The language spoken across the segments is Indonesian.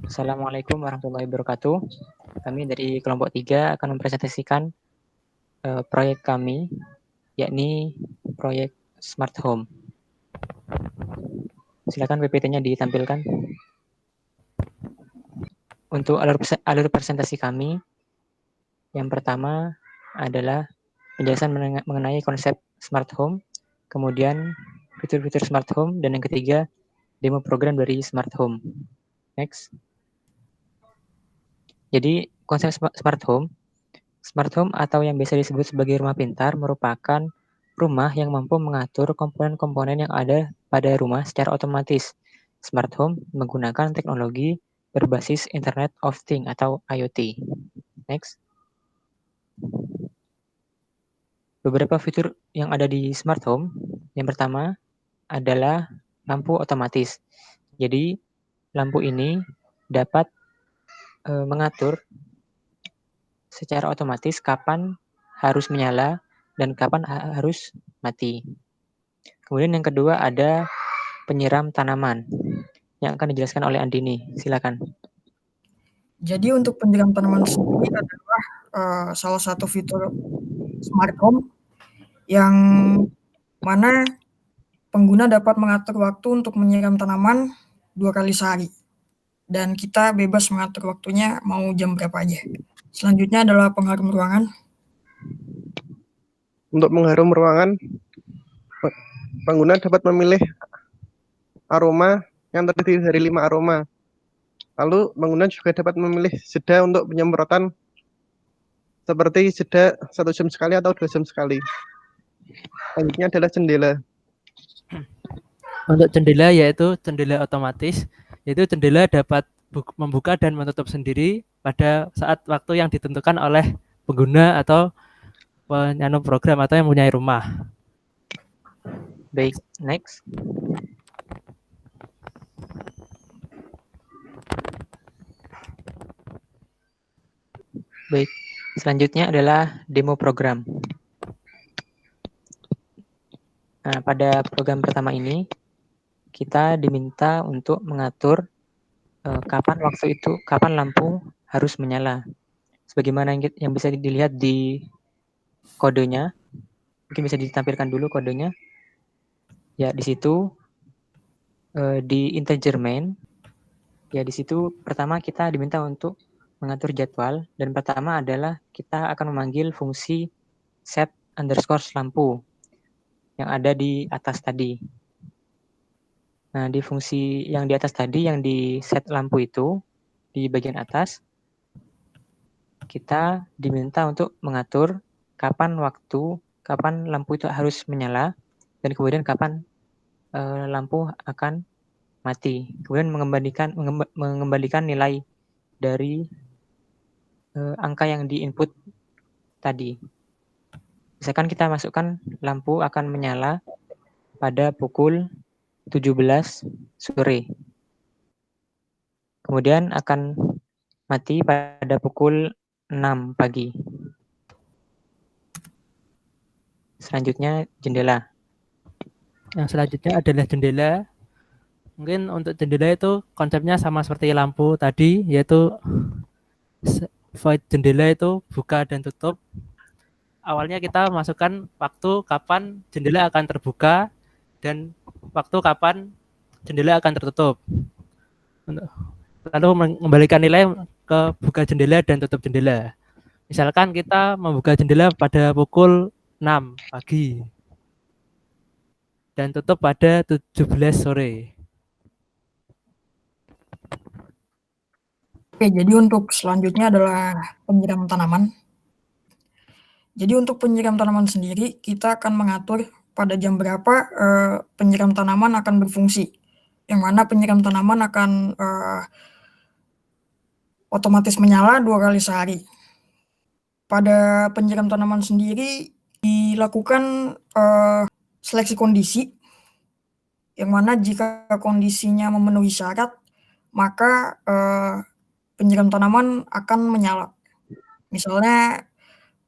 Assalamualaikum warahmatullahi wabarakatuh. Kami dari kelompok 3 akan mempresentasikan proyek kami, yakni proyek Smart Home. Silakan PPT-nya ditampilkan. Untuk alur presentasi kami, yang pertama adalah penjelasan mengenai konsep Smart Home, kemudian fitur-fitur Smart Home, dan yang ketiga, demo program dari Smart Home. Next. Jadi, konsep Smart Home atau yang biasa disebut sebagai rumah pintar merupakan rumah yang mampu mengatur komponen-komponen yang ada pada rumah secara otomatis. Smart Home menggunakan teknologi berbasis Internet of Things atau IoT. Next. Beberapa fitur yang ada di Smart Home. Yang pertama adalah lampu otomatis. Jadi, lampu ini dapat mengatur secara otomatis kapan harus menyala dan kapan harus mati. Kemudian yang kedua ada penyiram tanaman yang akan dijelaskan oleh Andini. Silakan. Jadi untuk penyiram tanaman sendiri adalah salah satu fitur Smart Home yang mana pengguna dapat mengatur waktu untuk menyiram tanaman 2 kali sehari. Dan kita bebas mengatur waktunya mau jam berapa aja. Selanjutnya adalah pengharum ruangan. Untuk mengharum ruangan, pengguna dapat memilih aroma yang terdiri dari 5 aroma. Lalu pengguna juga dapat memilih jeda untuk penyemprotan seperti jeda 1 jam sekali atau 2 jam sekali. Selanjutnya adalah jendela. Untuk jendela yaitu jendela otomatis, yaitu jendela dapat membuka dan menutup sendiri pada saat waktu yang ditentukan oleh pengguna atau penyandu program atau yang mempunyai rumah. Baik, next. Baik, selanjutnya adalah demo program. Nah, pada program pertama ini, kita diminta untuk mengatur kapan lampu harus menyala. Sebagaimana yang bisa dilihat di kodenya, mungkin bisa ditampilkan dulu kodenya. Ya, di situ di integer main, ya di situ pertama kita diminta untuk mengatur jadwal, dan pertama adalah kita akan memanggil fungsi set underscore lampu yang ada di atas tadi. Nah, di fungsi yang di atas tadi, yang di set lampu itu, di bagian atas, kita diminta untuk mengatur kapan lampu itu harus menyala, dan kemudian kapan lampu akan mati. Kemudian mengembalikan nilai dari angka yang di-input tadi. Misalkan kita masukkan lampu akan menyala pada pukul 17 sore. Kemudian akan mati pada pukul 6 pagi. Selanjutnya jendela. Yang selanjutnya adalah jendela. Mungkin untuk jendela itu konsepnya sama seperti lampu tadi, yaitu void jendela itu buka dan tutup. Awalnya kita masukkan waktu kapan jendela akan terbuka dan waktu kapan jendela akan tertutup. Lalu mengembalikan nilai ke buka jendela dan tutup jendela. Misalkan kita membuka jendela pada pukul 6 pagi dan tutup pada 17 sore. Oke, jadi untuk selanjutnya adalah penyiram tanaman. Jadi untuk penyiram tanaman sendiri, kita akan mengatur pada jam berapa penyiram tanaman akan berfungsi. Yang mana penyiram tanaman akan otomatis menyala 2 kali sehari. Pada penyiram tanaman sendiri dilakukan seleksi kondisi, yang mana jika kondisinya memenuhi syarat, maka penyiram tanaman akan menyala. Misalnya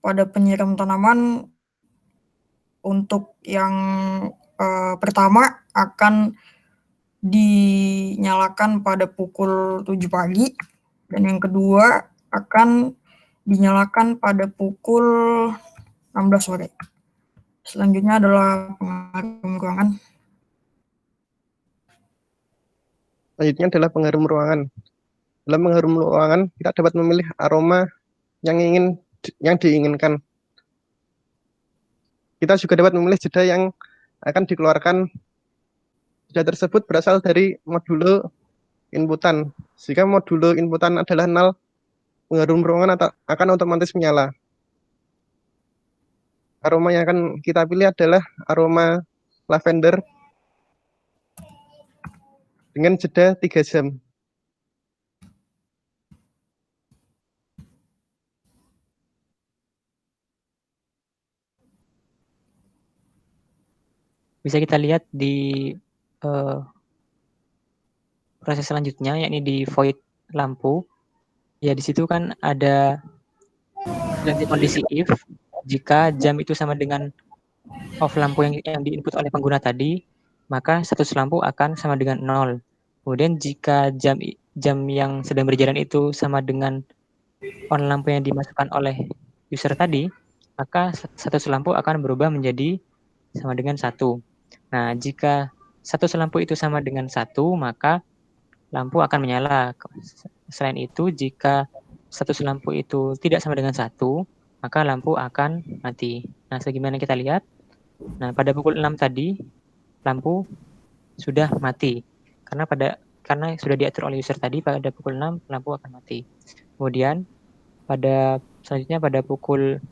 pada penyiram tanaman untuk yang pertama akan dinyalakan pada pukul 7 pagi, dan yang kedua akan dinyalakan pada pukul 16 sore. Selanjutnya adalah pengharum ruangan. Selanjutnya adalah pengharum ruangan. Dalam pengharum ruangan, kita dapat memilih aroma yang diinginkan. Kita juga dapat memilih jeda yang akan dikeluarkan. Jeda tersebut berasal dari modulo inputan. Jika modulo inputan adalah 0, pengharum ruangan akan otomatis menyala. Aroma yang akan kita pilih adalah aroma lavender dengan jeda 3 jam. Bisa kita lihat di proses selanjutnya, yakni di void lampu. Ya, di situ kan ada ganti kondisi if jika jam itu sama dengan off lampu yang diinput oleh pengguna tadi, maka status lampu akan sama dengan 0. Kemudian jika jam yang sedang berjalan itu sama dengan on lampu yang dimasukkan oleh user tadi, maka status lampu akan berubah menjadi sama dengan 1. Nah, jika status lampu itu sama dengan 1, maka lampu akan menyala. Selain itu, jika status lampu itu tidak sama dengan 1, maka lampu akan mati. Nah, sebagaimana kita lihat, nah pada pukul 6 tadi, lampu sudah mati. Karena sudah diatur oleh user tadi, pada pukul 6 lampu akan mati. Kemudian, selanjutnya pada pukul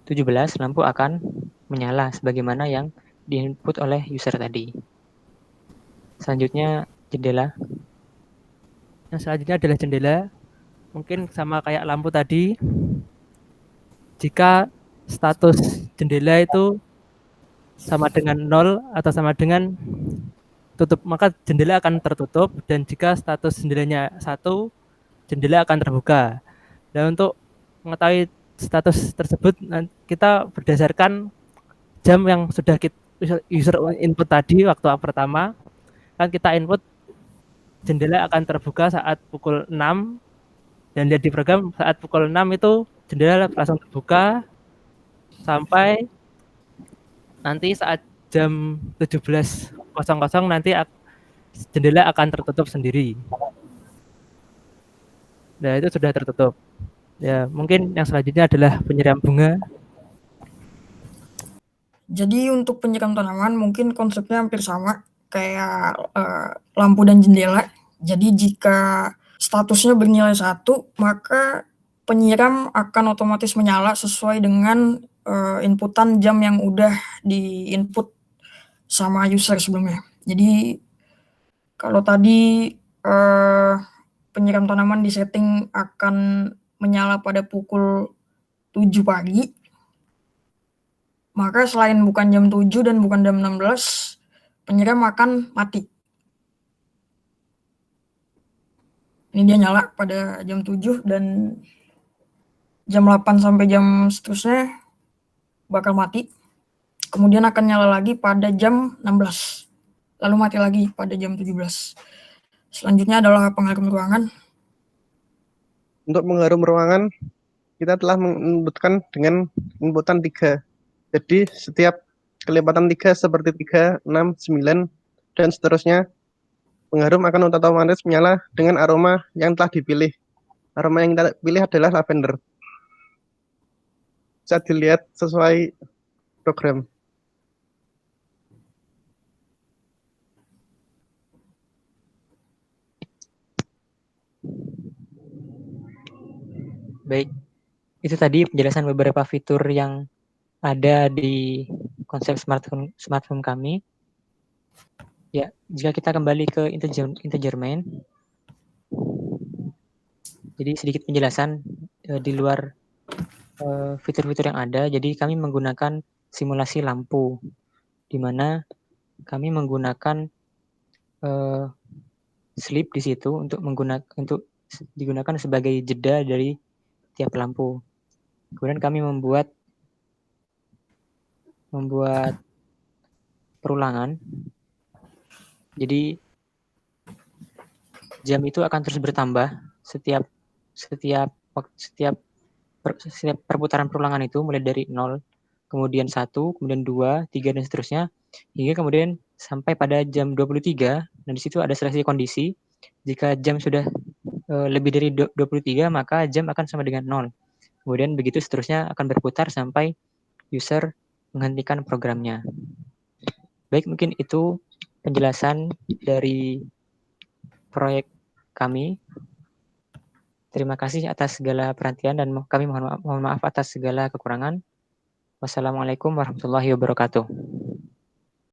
17, lampu akan menyala sebagaimana yang diinput oleh user tadi. Selanjutnya, jendela. Yang selanjutnya adalah jendela. Mungkin sama kayak lampu tadi. Jika status jendela itu sama dengan 0 atau sama dengan tutup, maka jendela akan tertutup, dan jika status jendelanya 1, jendela akan terbuka. Dan untuk mengetahui status tersebut, kita berdasarkan jam yang sudah user input tadi waktu pertama. Kan kita input jendela akan terbuka saat pukul 6, dan di program saat pukul 6 itu jendela langsung terbuka sampai nanti saat jam 17.00 nanti jendela akan tertutup sendiri. Nah, itu sudah tertutup. Ya, mungkin yang selanjutnya adalah penyiram bunga. Jadi untuk penyiram tanaman mungkin konsepnya hampir sama kayak lampu dan jendela. Jadi jika statusnya bernilai 1, maka penyiram akan otomatis menyala sesuai dengan inputan jam yang udah di-input sama user sebelumnya. Jadi kalau tadi penyiram tanaman disetting akan menyala pada pukul 7 pagi, maka selain bukan jam 7 dan bukan jam 16, penyiram akan mati. Ini dia nyala pada jam 7 dan jam 8 sampai jam seterusnya bakal mati. Kemudian akan nyala lagi pada jam 16. Lalu mati lagi pada jam 17. Selanjutnya adalah pengharum ruangan. Untuk pengharum ruangan, kita telah menginputkan dengan inputan 3. Jadi setiap kelipatan 3 seperti 3, 6, 9, dan seterusnya, pengharum akan otomatis menyala dengan aroma yang telah dipilih. Aroma yang kita pilih adalah lavender. Bisa dilihat sesuai program. Baik, itu tadi penjelasan beberapa fitur yang ada di konsep smartphone kami. Ya, jika kita kembali ke integer main, jadi sedikit penjelasan di luar fitur-fitur yang ada. Jadi kami menggunakan simulasi lampu, di mana kami menggunakan sleep di situ untuk digunakan sebagai jeda dari tiap lampu. Kemudian kami membuat perulangan. Jadi jam itu akan terus bertambah setiap perputaran perulangan itu, mulai dari 0, kemudian 1, kemudian 2, 3, dan seterusnya, hingga kemudian sampai pada jam 23, dan di situ ada seleksi kondisi. Jika jam sudah lebih dari 23, maka jam akan sama dengan 0. Kemudian begitu seterusnya akan berputar sampai user menghentikan programnya. Baik, mungkin itu penjelasan dari proyek kami. Terima kasih atas segala perhatian dan kami mohon maaf atas segala kekurangan. Wassalamualaikum warahmatullahi wabarakatuh.